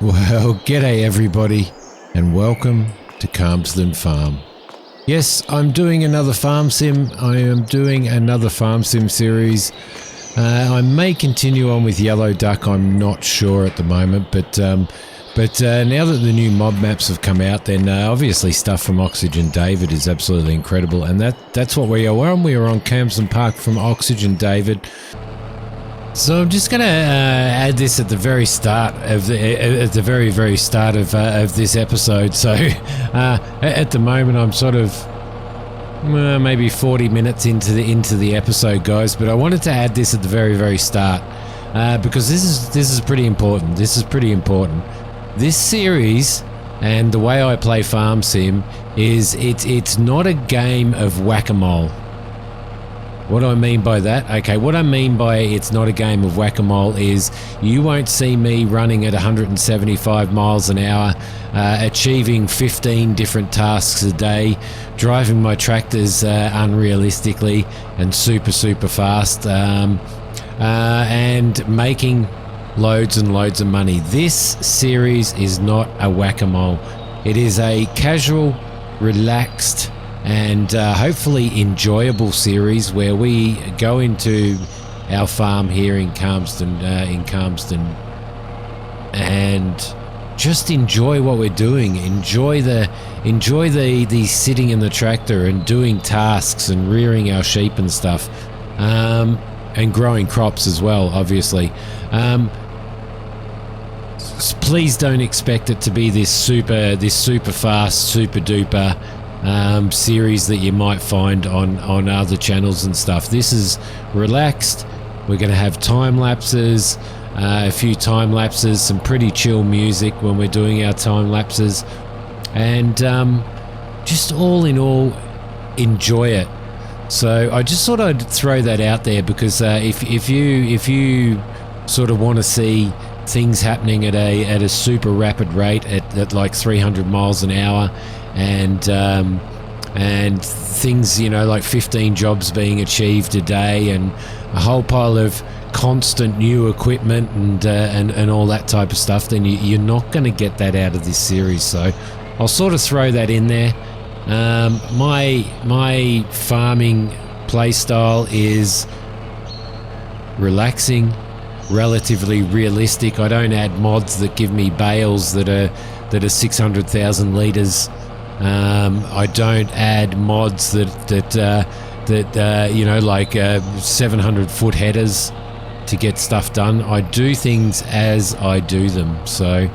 Well, g'day everybody, and welcome to Calmsden Farm. Yes, I'm doing another farm sim. I am doing another farm sim series. I may continue on with Yellow Duck, I'm not sure at the moment, but now that the new mob maps have come out, then obviously stuff from Oxygen David is absolutely incredible, and that's what we are on. We are on Calmsden Park from Oxygen David. So I'm just going to add this at the very start of the very start of this episode. So at the moment I'm sort of maybe 40 minutes into the episode, guys. But I wanted to add this at the very start because this is pretty important. This is pretty important. This series and the way I play Farm Sim is it's not a game of whack-a-mole. What do I mean by that? Okay, what I mean by it's not a game of whack-a-mole is you won't see me running at 175 miles an hour, achieving 15 different tasks a day, driving my tractors unrealistically and super fast, and making loads and loads of money. This series is not a whack-a-mole. It is a casual, relaxed, and hopefully enjoyable series where we go into our farm here in Calmsden, and just enjoy what we're doing. Enjoy the sitting in the tractor and doing tasks and rearing our sheep and stuff, and growing crops as well, obviously. Please don't expect it to be this super fast, super duper series that you might find on other channels and stuff. This is relaxed. We're going to have time lapses, a few time lapses, some pretty chill music when we're doing our time lapses, and just all in all, enjoy it. So I just thought I'd throw that out there because if you sort of want to see things happening at a super rapid rate at like 300 miles an hour, and things, you know, like 15 jobs being achieved a day and a whole pile of constant new equipment and all that type of stuff, then you're not going to get that out of this series. So I'll sort of throw that in there. My farming play style is relaxing, relatively realistic. I don't add mods that give me bales that are 600,000 litres. I don't add mods that you know, like 700-foot headers to get stuff done. I do things as I do them. So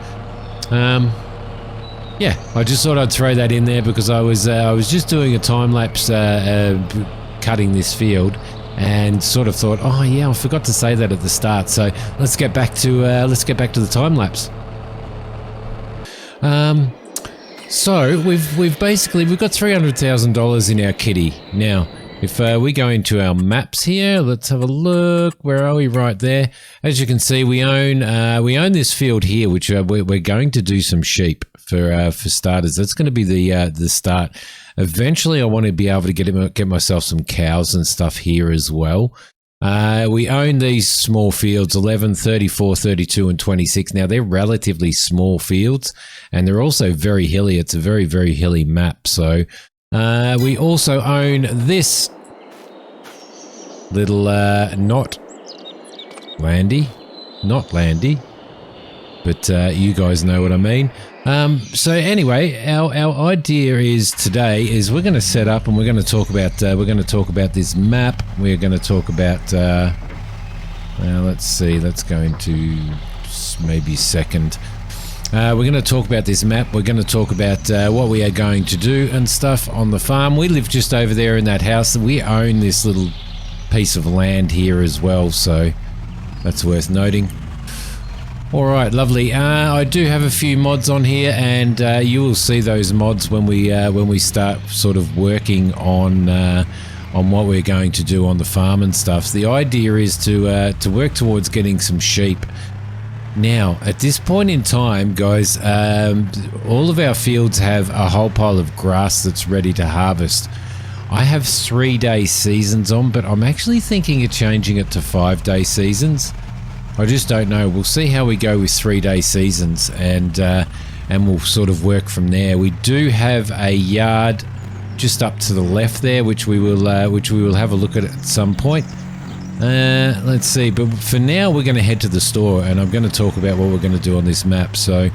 yeah, I just thought I'd throw that in there because I was just doing a time lapse cutting this field, and sort of thought, oh yeah, I forgot to say that at the start. So let's get back to the time lapse. So we've got $300,000 in our kitty. Now, if we go into our maps here, let's have a look. Where are we? Right there. As you can see, we own this field here, which we're going to do some sheep for starters. That's going to be the start. Eventually, I want to be able to get myself some cows and stuff here as well. We own these small fields, 11, 34, 32, and 26. Now, they're relatively small fields, and they're also very hilly. It's a very hilly map. So we also own this little not landy, but you guys know what I mean. So anyway, our idea is today is we're going to set up and we're going to talk about this map. We're going to talk about let's see, that's going to maybe second. We're going to talk about this map. We're going to talk about what we are going to do and stuff on the farm. We live just over there in that house. We own this little piece of land here as well, so that's worth noting. Alright, lovely. I do have a few mods on here, and you will see those mods when we start sort of working on what we're going to do on the farm and stuff. The idea is to work towards getting some sheep. Now, at this point in time, guys, all of our fields have a whole pile of grass that's ready to harvest. I have 3-day seasons on, but I'm actually thinking of changing it to 5-day seasons. I just don't know. We'll see how we go with 3-day seasons, and we'll sort of work from there. We do have a yard just up to the left there, which we will have a look at some point. Let's see, but for now we're going to head to the store, and I'm going to talk about what we're going to do on this map. So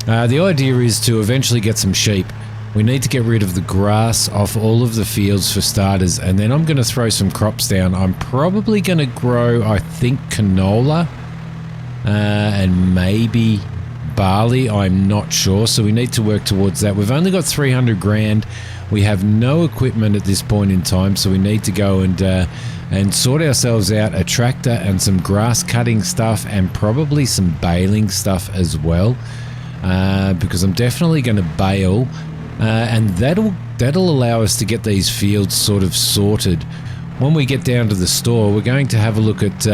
the idea is to eventually get some sheep. We need to get rid of the grass off all of the fields for starters, and then I'm going to throw some crops down. I'm probably going to grow, I think, canola and maybe barley. I'm not sure, so we need to work towards that. We've only got 300 grand. We have no equipment at this point in time, so we need to go and sort ourselves out a tractor and some grass cutting stuff, and probably some baling stuff as well, because I'm definitely going to bale. And that'll allow us to get these fields sort of sorted. When we get down to the store, we're going to have a look at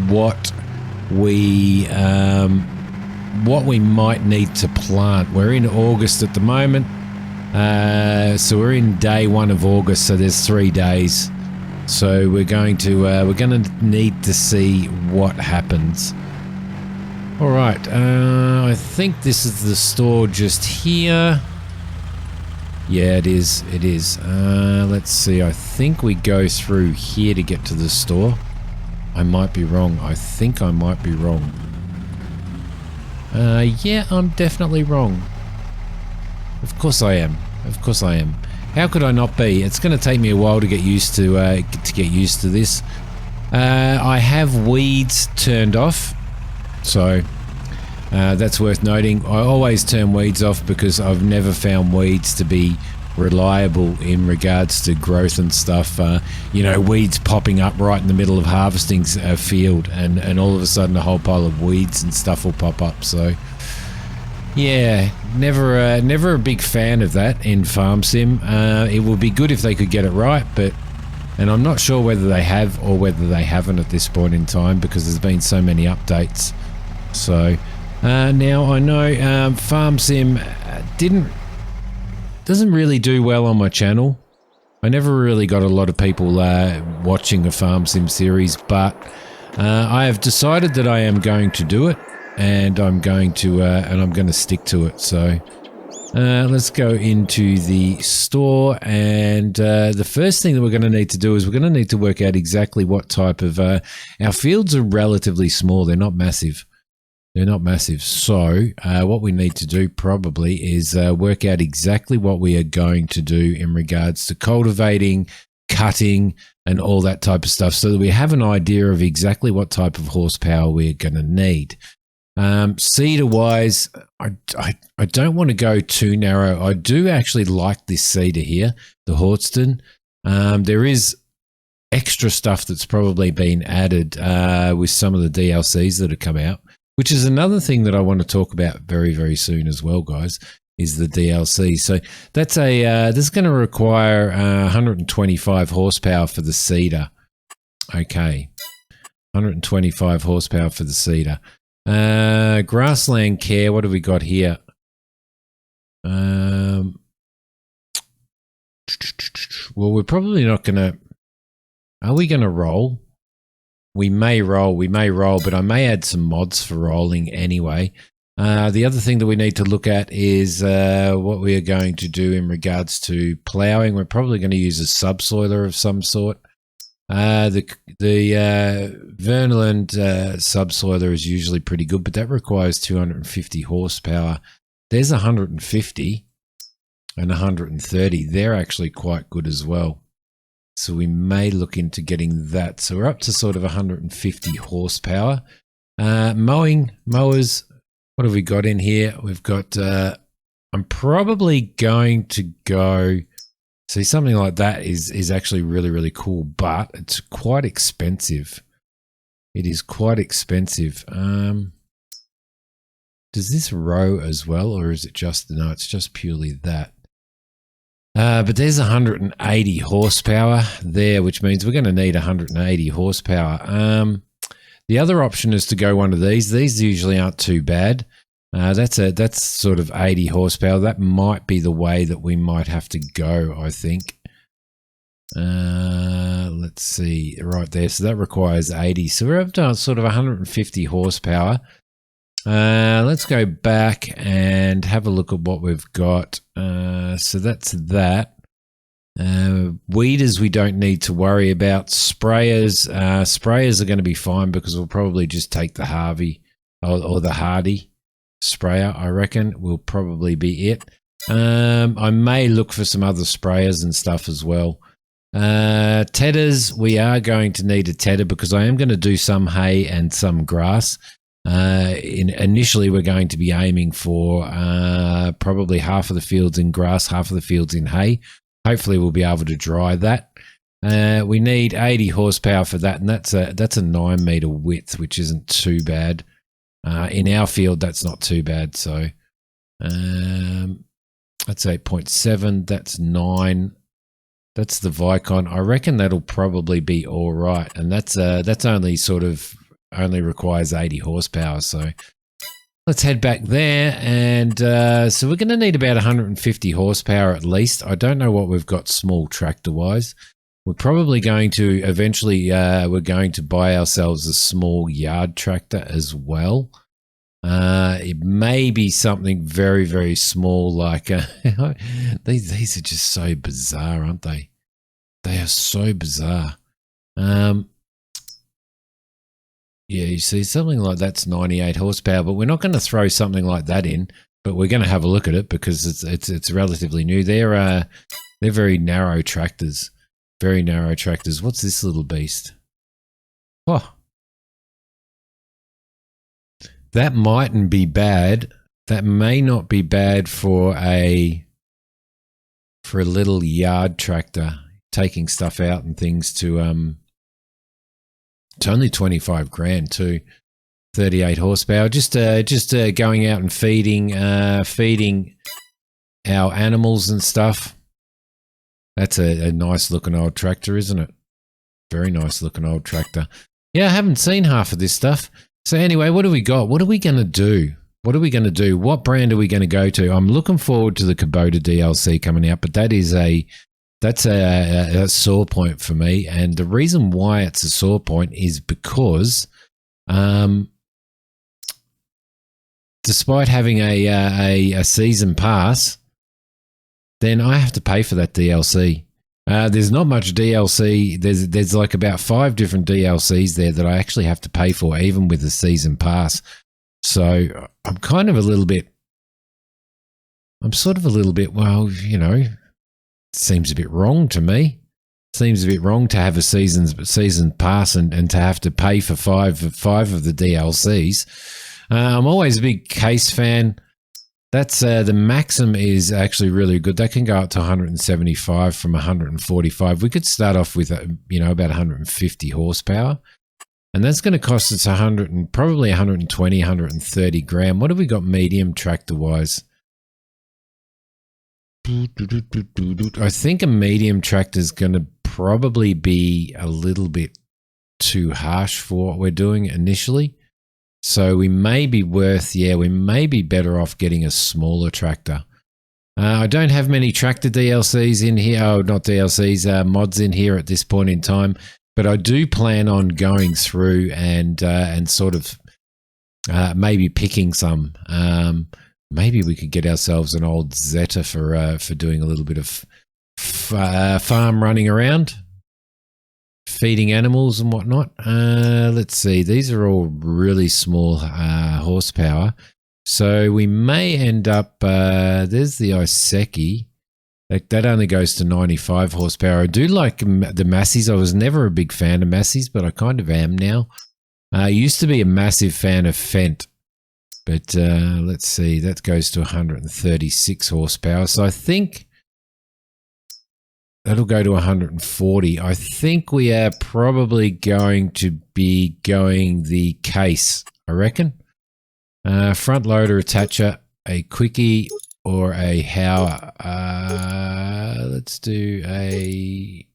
what we might need to plant. We're in August at the moment, so we're in day 1 of August. So there's 3 days. So we're going to need to see what happens. All right, I think this is the store just here. Yeah, it is. It is. Let's see. I think we go through here to get to the store. I might be wrong. I think I might be wrong. Yeah, I'm definitely wrong. Of course I am. Of course I am. How could I not be? It's going to take me a while to get used to this. I have weeds turned off. So that's worth noting. I always turn weeds off because I've never found weeds to be reliable in regards to growth and stuff. You know, weeds popping up right in the middle of harvesting a field, and all of a sudden a whole pile of weeds and stuff will pop up. So yeah, never a big fan of that in Farm Sim. It would be good if they could get it right, and I'm not sure whether they have or whether they haven't at this point in time, because there's been so many updates. So now I know Farm Sim doesn't really do well on my channel. I never really got a lot of people watching a Farm Sim series, but I have decided that I am going to do it, and I'm going to stick to it. So let's go into the store, and the first thing that we're going to need to do is we're going to need to work out exactly what type of our fields are relatively small. They're not massive. They're not massive. So what we need to do probably is work out exactly what we are going to do in regards to cultivating, cutting, and all that type of stuff, so that we have an idea of exactly what type of horsepower we're going to need. Seeder wise, I don't want to go too narrow. I do actually like this seeder here, the Hortston. There is extra stuff that's probably been added with some of the DLCs that have come out, which is another thing that I want to talk about very, very soon as well, guys, is the DLC. So that's this is going to require 125 horsepower for the seeder. Okay, 125 horsepower for the seeder. Grassland care, what have we got here? Well, we're probably not going to... Are we going to roll? We may roll, but I may add some mods for rolling anyway. The other thing that we need to look at is what we are going to do in regards to ploughing. We're probably going to use a subsoiler of some sort. The Kverneland subsoiler is usually pretty good, but that requires 250 horsepower. There's 150 and 130. They're actually quite good as well. So we may look into getting that. So we're up to sort of 150 horsepower. Mowers, what have we got in here? We've got, I'm probably going to go, see, something like that is actually really, really cool, but it's quite expensive. It is quite expensive. Does this row as well, or is it just, no, it's just purely that. But there's 180 horsepower there, which means we're going to need 180 horsepower. The other option is to go one of these. These usually aren't too bad. That's sort of 80 horsepower. That might be the way that we might have to go, I think. Let's see, right there. So that requires 80. So we're up to sort of 150 horsepower. Let's go back and have a look at what we've got. So that's that. Weeders we don't need to worry about. Sprayers, sprayers are going to be fine because we'll probably just take the Harvey or the Hardy sprayer. I reckon will probably be it. I may look for some other sprayers and stuff as well. Tedders, we are going to need a tedder because I am going to do some hay and some grass. Initially we're going to be aiming for probably half of the fields in grass, half of the fields in hay. Hopefully we'll be able to dry that. We need 80 horsepower for that, and that's a 9 meter width, which isn't too bad. In our field that's not too bad. So that's 8.7, that's 9. That's the Vicon. I reckon that'll probably be all right, and that's only only requires 80 horsepower. So let's head back there, and so we're going to need about 150 horsepower at least. I don't know what we've got small tractor wise. We're probably going to eventually we're going to buy ourselves a small yard tractor as well. It may be something very, very small, like these are just so bizarre, aren't they? They are so bizarre. Yeah, you see something like that's 98 horsepower, but we're not going to throw something like that in. But we're going to have a look at it because it's relatively new. They're very narrow tractors, very narrow tractors. What's this little beast? Oh. That mightn't be bad. That may not be bad for a little yard tractor, taking stuff out and things to it's only 25 grand too. 38 horsepower. Just going out and feeding our animals and stuff. That's a nice looking old tractor, isn't it? Very nice looking old tractor. Yeah, I haven't seen half of this stuff. So anyway, what do we got? What are we going to do? What are we going to do? What brand are we going to go to? I'm looking forward to the Kubota DLC coming out, but that's a sore point for me. And the reason why it's a sore point is because despite having a season pass, then I have to pay for that DLC. There's not much DLC. There's like about 5 different DLCs there that I actually have to pay for, even with the season pass. So I'm kind of a little bit, well, you know, it seems a bit wrong to me. It seems a bit wrong to have a season pass and to have to pay for five of the DLCs. I'm always a big Case fan. That's the Maxim is actually really good. That can go up to 175 from 145. We could start off with about 150 horsepower, and that's going to cost us probably 120, 130 grand. What have we got medium tractor wise? I think a medium tractor is going to probably be a little bit too harsh for what we're doing initially. So we may be better off getting a smaller tractor. I don't have many tractor DLCs in here. Oh, not DLCs, mods in here at this point in time. But I do plan on going through and sort of maybe picking some. Maybe we could get ourselves an old Zeta for doing a little bit of farm running around, feeding animals and whatnot. Let's see. These are all really small horsepower. So we may end up, there's the Iseki. That only goes to 95 horsepower. I do like the Massies. I was never a big fan of Massies, but I kind of am now. I used to be a massive fan of Fendt. But let's see. That goes to 136 horsepower. So I think that'll go to 140. I think we are probably going to be going the Case, I reckon. Front loader attacher, a quickie, or a Hauer. Let's do a...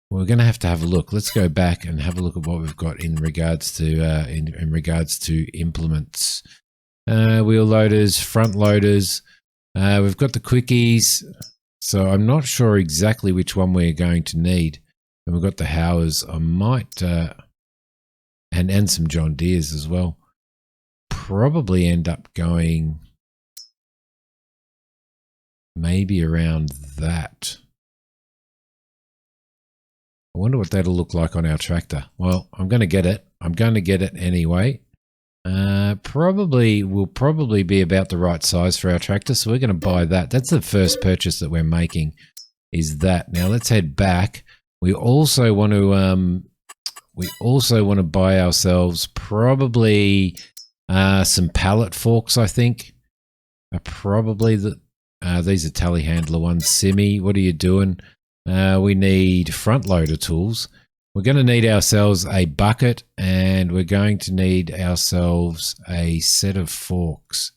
We're going to have a look. Let's go back and have a look at what we've got in regards to in regards to implements. Wheel loaders, front loaders. We've got the quickies. So I'm not sure exactly which one we're going to need. And we've got the Howers. I might, and some John Deeres as well. Probably end up going maybe around that. I wonder what that'll look like on our tractor. Well, I'm going to get it. I'm going to get it anyway. Will probably be about the right size for our tractor, so we're going to buy that. That's the first purchase that we're making, is that. Now let's head back. We also want to buy ourselves probably some pallet forks. I think probably these are telehandler ones. Simi, what are you doing? We need front loader tools. We're going to need ourselves a bucket, and we're going to need ourselves a set of forks.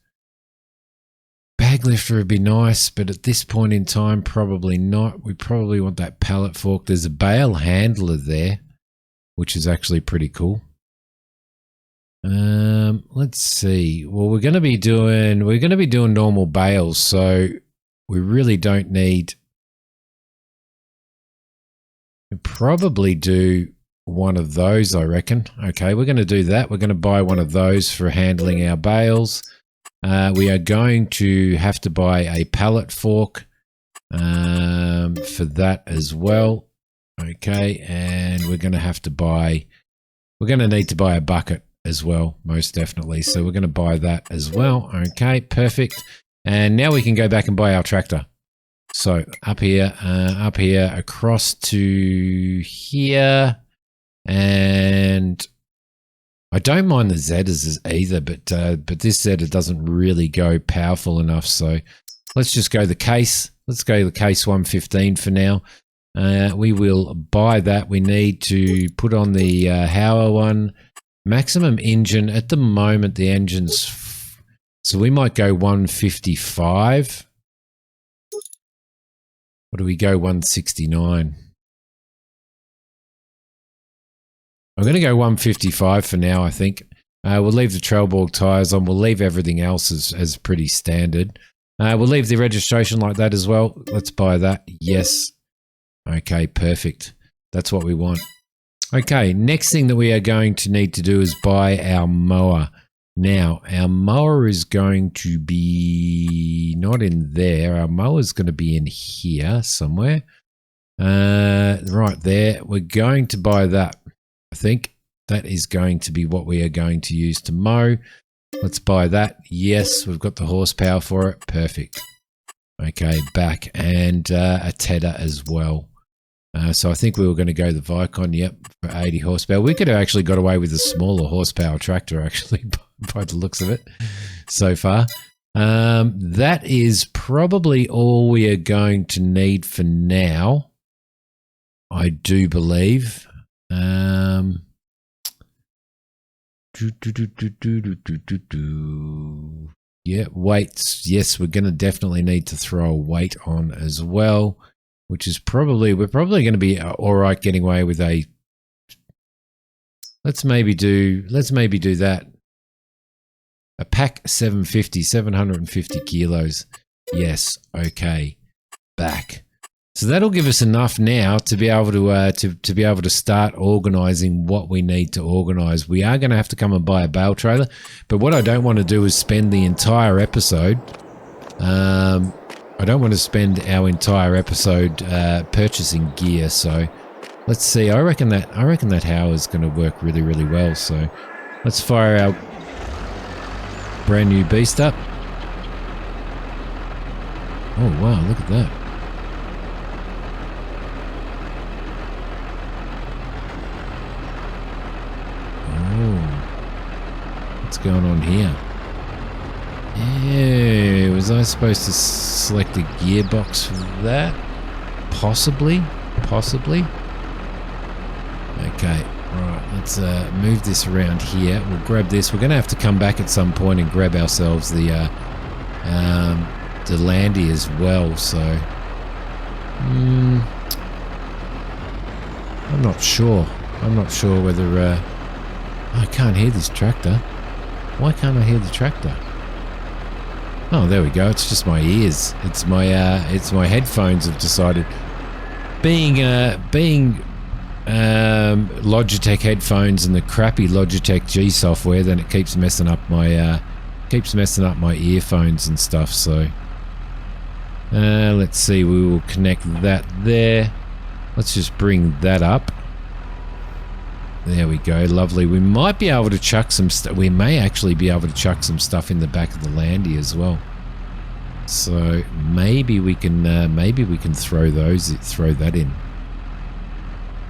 Bag lifter would be nice, but at this point in time, probably not. We probably want that pallet fork. There's a bale handler there, which is actually pretty cool. Let's see. Well, we're going to be doing normal bales, so we really don't need. We probably do one of those, I reckon. Okay, we're going to do that. We're going to buy one of those for handling our bales. We are going to have to buy a pallet fork for that as well. Okay, and we're going to need to buy a bucket as well, most definitely. So we're going to buy that as well. Okay, perfect. And now we can go back and buy our tractor. So up here, across to here, and I don't mind the Zetas either, but this Zeta doesn't really go powerful enough. So let's just go the case. Let's go the case 115 for now. We will buy that. We need to put on the Hauer one. Maximum engine at the moment. The engine's so we might go 155. What do we go? 169. I'm going to go 155 for now, I think. We'll leave the Trelleborg tyres on. We'll leave everything else as pretty standard. We'll leave the registration like that as well. Let's buy that. Yes. Okay, perfect. That's what we want. Okay, next thing that we are going to need to do is buy our mower. Now, our mower is going to be not in there. Our mower is going to be in here somewhere. Right there. We're going to buy that. I think that is going to be what we are going to use to mow. Let's buy that. Yes, we've got the horsepower for it. Perfect. Okay, back and a Tedder as well. So I think we were going to go the Vicon, yep, for 80 horsepower. We could have actually got away with a smaller horsepower tractor, actually, by the looks of it so far. That is probably all we are going to need for now, I do believe. Yeah, weights. Yes, we're going to definitely need to throw a weight on as well. Which is we're probably going to be all right getting away with a. Let's maybe do that. A pack 750 kilos. Yes. Okay. Back. So that'll give us enough now to be able to be able to start organising what we need to organise. We are going to have to come and buy a bale trailer, but what I don't want to do is spend the entire episode. I don't want to spend our entire episode purchasing gear, so let's see. I reckon that Hauer is going to work really, really well. So let's fire our brand new beast up. Oh wow, look at that! Oh, what's going on here? Yeah, was I supposed to select a gearbox for that? Possibly. Okay, right, let's move this around here. We'll grab this. We're going to have to come back at some point and grab ourselves the Landy as well, so I'm not sure whether I can't hear this tractor. Why can't I hear the tractor? Oh, there we go. It's just my ears. It's my headphones have decided. Being Logitech headphones and the crappy Logitech G software, then it keeps messing up my earphones and stuff. So let's see. We will connect that there. Let's just bring that up. There we go. Lovely. We might be able to chuck some stuff. We may actually be able to chuck some stuff in the back of the landy as well. So maybe we can throw that in.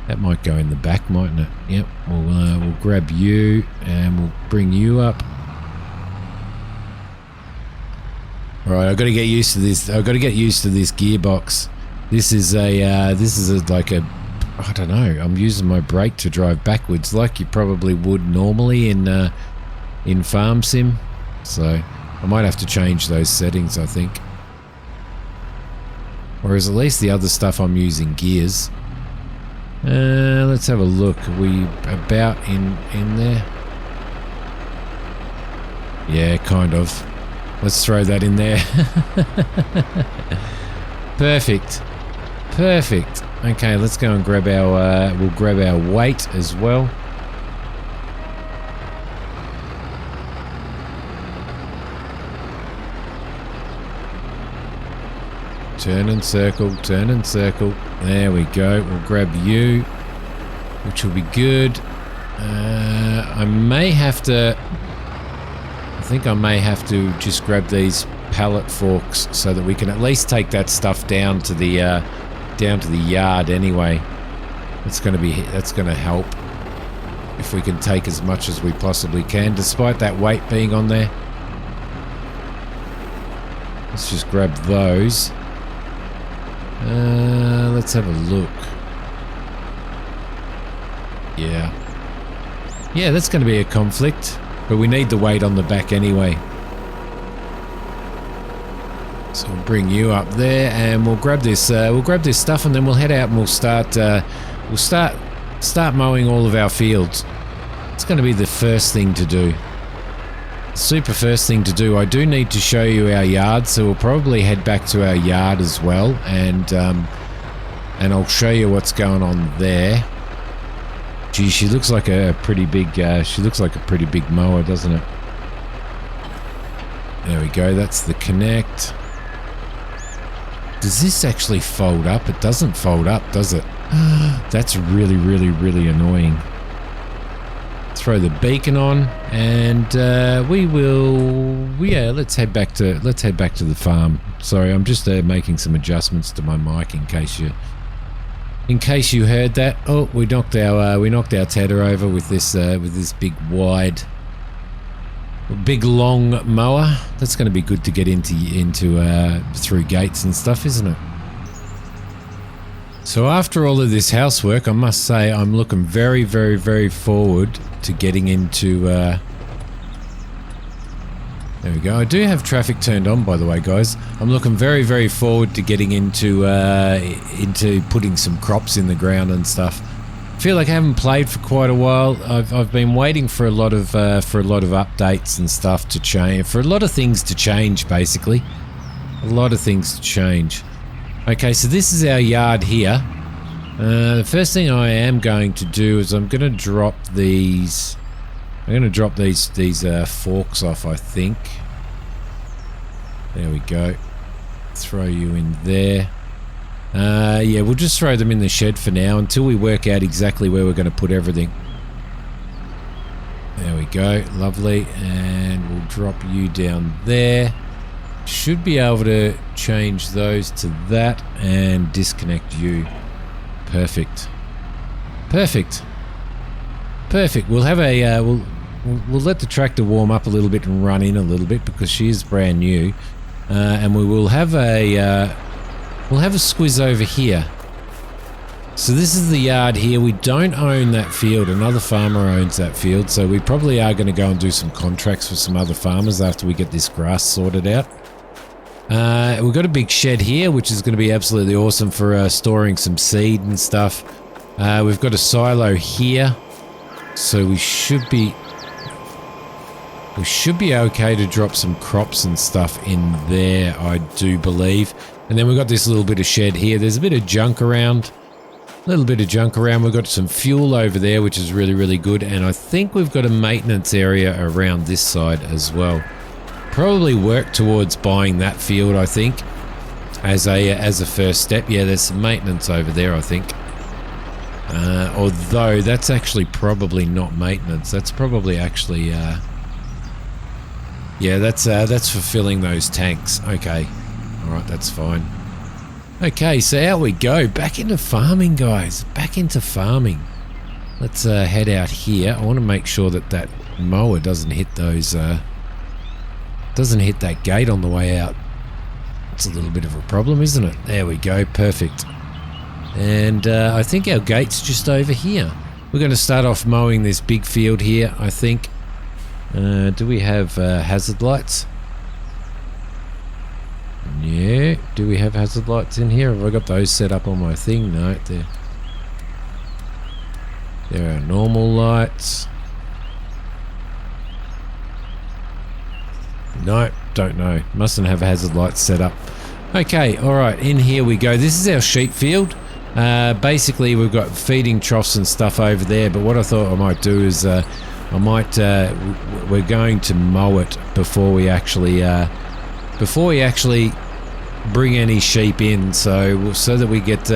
That might go in the back, mightn't it? Yep. We'll grab you and we'll bring you up. All right. I've got to get used to this. I've got to get used to this gearbox. This is like a, I don't know, I'm using my brake to drive backwards like you probably would normally in Farm Sim. So I might have to change those settings, I think. Whereas at least the other stuff I'm using gears. Let's have a look. Are we about in there? Yeah, kind of. Let's throw that in there. Perfect. Perfect. Okay, let's go and grab our, we'll grab our weight as well. Turn and circle, turn and circle. There we go. We'll grab you, which will be good. I think I may have to just grab these pallet forks so that we can at least take that stuff down to the yard anyway. That's going to help if we can take as much as we possibly can, despite that weight being on there. Let's just grab those. Let's have a look. Yeah, that's going to be a conflict, but we need the weight on the back anyway. So we'll bring you up there, and we'll grab this. Stuff, and then we'll head out and we'll start mowing all of our fields. It's going to be the first thing to do. Super first thing to do. I do need to show you our yard, so we'll probably head back to our yard as well, and I'll show you what's going on there. Gee, she looks like a pretty big. She looks like a pretty big mower, doesn't it? There we go. That's the connect. Does this actually fold up? It doesn't fold up, does it? That's really, really, really annoying. Throw the beacon on, and let's head back to the farm. Sorry, I'm just making some adjustments to my mic in case you heard that. Oh, we knocked our tedder over with this big long mower. That's going to be good to get into through gates and stuff, isn't it? So after all of this housework, I must say I'm looking very, very, very forward to getting into... there we go. I do have traffic turned on, by the way, guys. I'm looking very, very forward to getting into putting some crops in the ground and stuff. I feel like I haven't played for quite a while. I've been waiting for a lot of updates and stuff to change, for a lot of things to change, basically. A lot of things to change. Okay, so this is our yard here. The first thing I am going to do is I'm going to drop these. I'm going to drop these forks off, I think. There we go. Throw you in there. Yeah, we'll just throw them in the shed for now until we work out exactly where we're going to put everything. There we go. Lovely. And we'll drop you down there. Should be able to change those to that and disconnect you. Perfect. Perfect. Perfect. We'll have a we'll let the tractor warm up a little bit and run in a little bit because she is brand new, and we will have a squiz over here. So this is the yard here. We don't own that field. Another farmer owns that field, so we probably are going to go and do some contracts for some other farmers after we get this grass sorted out. We've got a big shed here, which is going to be absolutely awesome for storing some seed and stuff. We've got a silo here, so we should be We should be okay to drop some crops and stuff in there, I do believe. And then we've got this little bit of shed here. There's a bit of junk around. A little bit of junk around. We've got some fuel over there, which is really, really good. And I think we've got a maintenance area around this side as well. Probably work towards buying that field, I think, as a first step. Yeah, there's some maintenance over there, I think. Although that's actually probably not maintenance. That's probably actually, yeah, that's fulfilling those tanks. Okay, all right, that's fine. Okay, so out we go. Back into farming, guys. Back into farming. Let's head out here. I want to make sure that that mower doesn't hit those. Doesn't hit that gate on the way out. It's a little bit of a problem, isn't it? There we go. Perfect. And I think our gate's just over here. We're going to start off mowing this big field here, I think. Do we have hazard lights? Yeah. Do we have hazard lights in here? Have I got those set up on my thing? No, there are normal lights. No, don't know. Mustn't have hazard lights set up. Okay, alright, in here we go. This is our sheep field. Basically, we've got feeding troughs and stuff over there, but what I thought I might do is we're going to mow it before we actually bring any sheep in, so that we get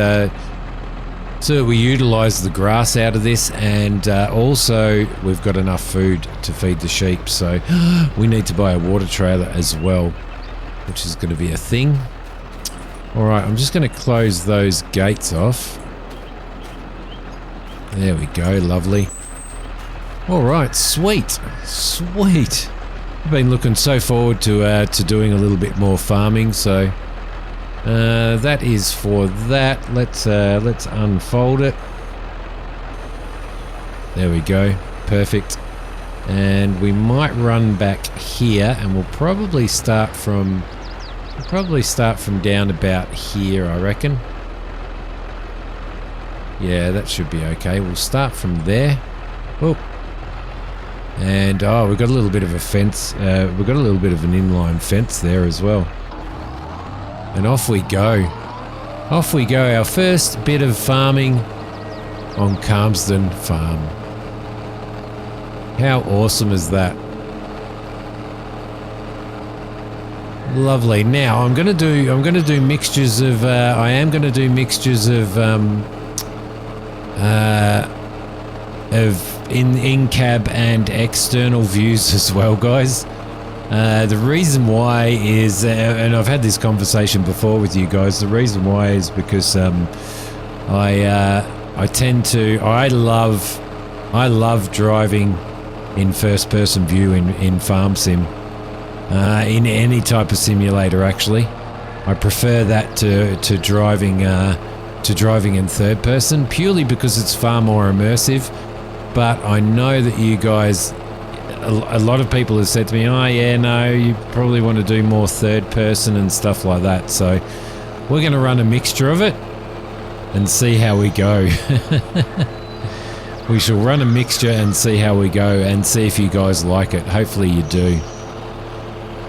so that we utilize the grass out of this, and also we've got enough food to feed the sheep. So we need to buy a water trailer as well, which is going to be a thing. All right, I'm just going to close those gates off. There we go, lovely. All right, sweet. I've been looking so forward to doing a little bit more farming, so that is for that. Let's unfold it. There we go, perfect. And we might run back here, and we'll probably start from down about here, I reckon. Yeah, that should be okay. We'll start from there. Oh. And we've got a little bit of a fence. We've got a little bit of an inline fence there as well. And off we go. Off we go. Our first bit of farming on Calmsden Farm. How awesome is that? Lovely. Now I'm going to do mixtures of. I am going to do mixtures of in-cab and external views as well, guys. The reason why is, and I've had this conversation before with you guys, the reason why is because I love driving in first-person view in farm sim, in any type of simulator. Actually, I prefer that to driving in third person, purely because it's far more immersive. But I know that you guys, a lot of people have said to me, oh yeah, no, you probably want to do more third person and stuff like that. So we're going to run a mixture of it and see how we go. We shall run a mixture and see how we go, and see if you guys like it. Hopefully you do.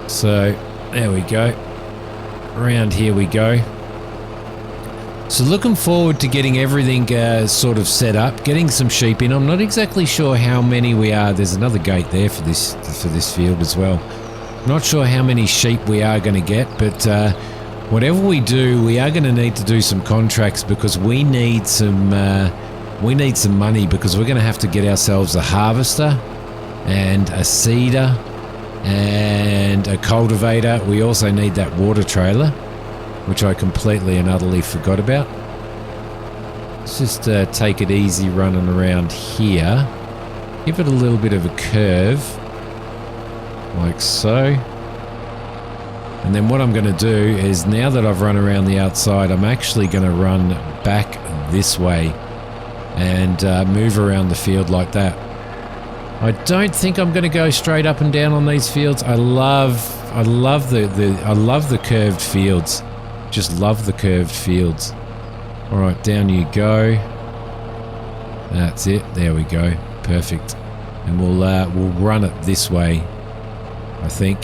So there we go. Around here we go. So looking forward to getting everything sort of set up, getting some sheep in. I'm not exactly sure how many we are. There's another gate there for this field as well. Not sure how many sheep we are going to get, but whatever we do, we are going to need to do some contracts, because we need some money, because we're going to have to get ourselves a harvester and a seeder and a cultivator. We also need that water trailer, which I completely and utterly forgot about. Let's just take it easy running around here. Give it a little bit of a curve, like so. And then what I'm going to do is, now that I've run around the outside, I'm actually going to run back this way and move around the field like that. I don't think I'm going to go straight up and down on these fields. I love the curved fields. Just love the curved fields. All right, down you go. That's it. There we go. Perfect. And we'll run it this way I think.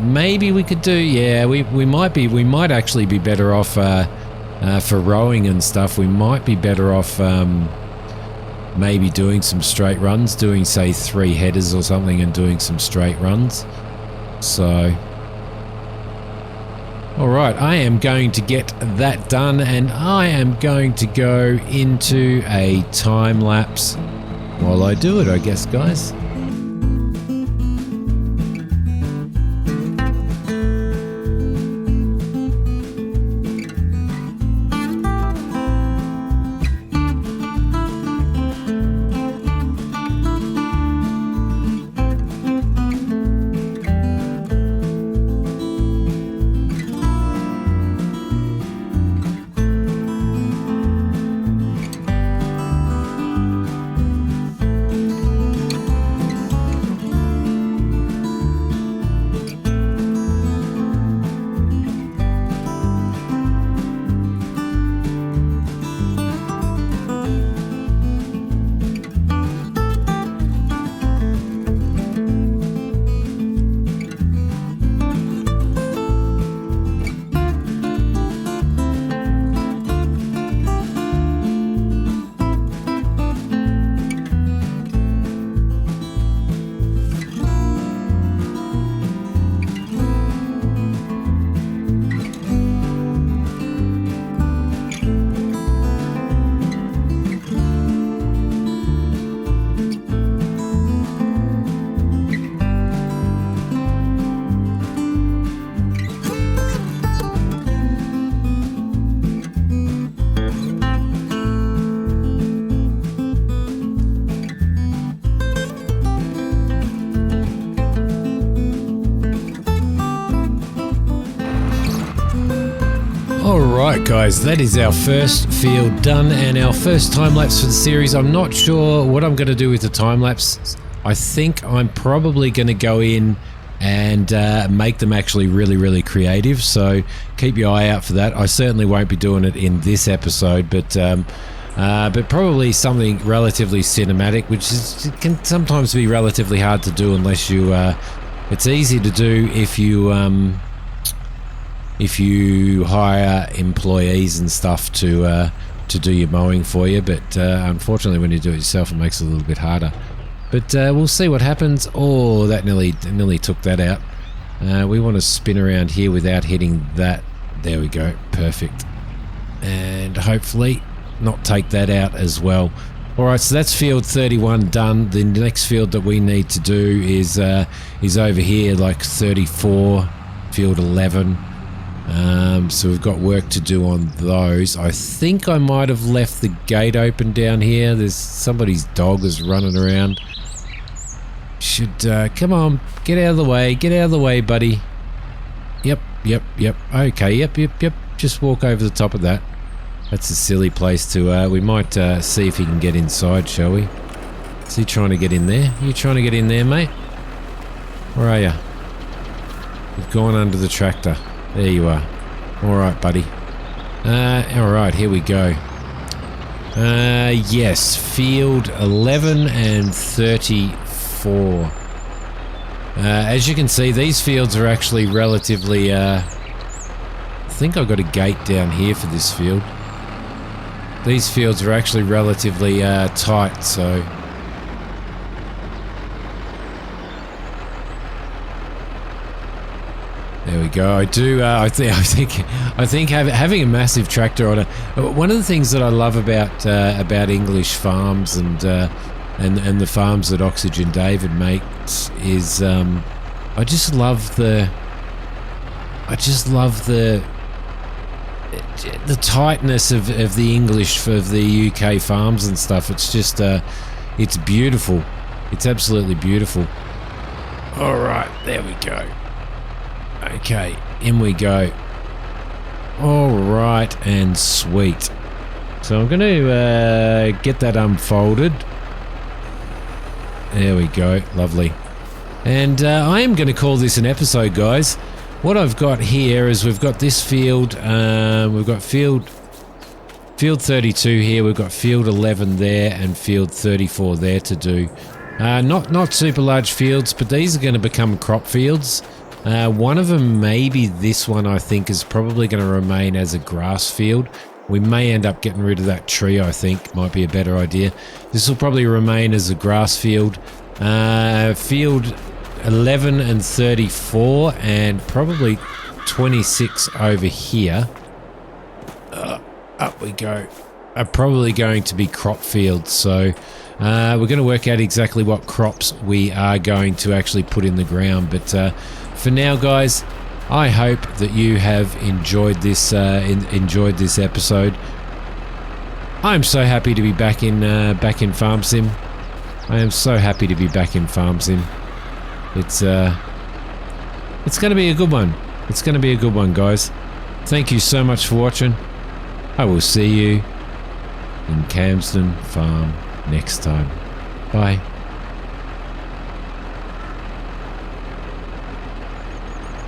Maybe we could do, yeah, we might actually be better off for rowing and stuff. We might be better off maybe doing some straight runs, doing say 3 headers or something and doing some straight runs. So alright, I am going to get that done, and I am going to go into a time lapse while I do it, I guess, guys. Alright guys, that is our first field done and our first time-lapse for the series. I'm not sure what I'm going to do with the time-lapse. I think I'm probably going to go in and make them actually really creative, so keep your eye out for that. I certainly won't be doing it in this episode, but probably something relatively cinematic, which can sometimes be relatively hard to do unless you it's easy to do if you hire employees and stuff to do your mowing for you, but unfortunately when you do it yourself it makes it a little bit harder. But we'll see what happens. Oh, that nearly took that out. We want to spin around here without hitting that. There we go, perfect. And hopefully not take that out as well. Alright, so that's field 31 done. The next field that we need to do is over here, like 34, field 11. So we've got work to do on those. I think I might have left the gate open down here. There's somebody's dog is running around. Should come on, get out of the way, buddy. Yep. Okay, yep. Just walk over the top of that. That's a silly place to we might see if he can get inside, shall we? Is he trying to get in there? You trying to get in there, mate? Where are you? You've gone under the tractor. There you are. Alright, buddy. Alright, here we go. Yes, field 11 and 34. As you can see, these fields are actually relatively... I think I've got a gate down here for this field. These fields are actually relatively tight, so... There we go. I do. I think having a massive tractor on it. One of the things that I love about English farms and the farms that Oxygen David makes is I just love the tightness of the English of the UK farms and stuff. It's just it's beautiful. It's absolutely beautiful. All right, there we go. Okay, in we go. Alright, and sweet. So I'm going to get that unfolded. There we go, lovely. And I am going to call this an episode, guys. What I've got here is we've got this field, we've got field 32 here, we've got field 11 there, and field 34 there to do. Not super large fields, but these are going to become crop fields. One of them, maybe this one, I think is probably going to remain as a grass field. We may end up getting rid of that tree, I think. Might be a better idea. This will probably remain as a grass field. Field 11 and 34 and probably 26 over here. Up we go. Are probably going to be crop fields. So we're going to work out exactly what crops we are going to actually put in the ground. But for now, guys, I hope that you have enjoyed this episode. I'm so happy to be back in Farm Sim. I am so happy to be back in Farm Sim. It's going to be a good one. It's going to be a good one, guys. Thank you so much for watching. I will see you in Calmsden Farm next time. Bye.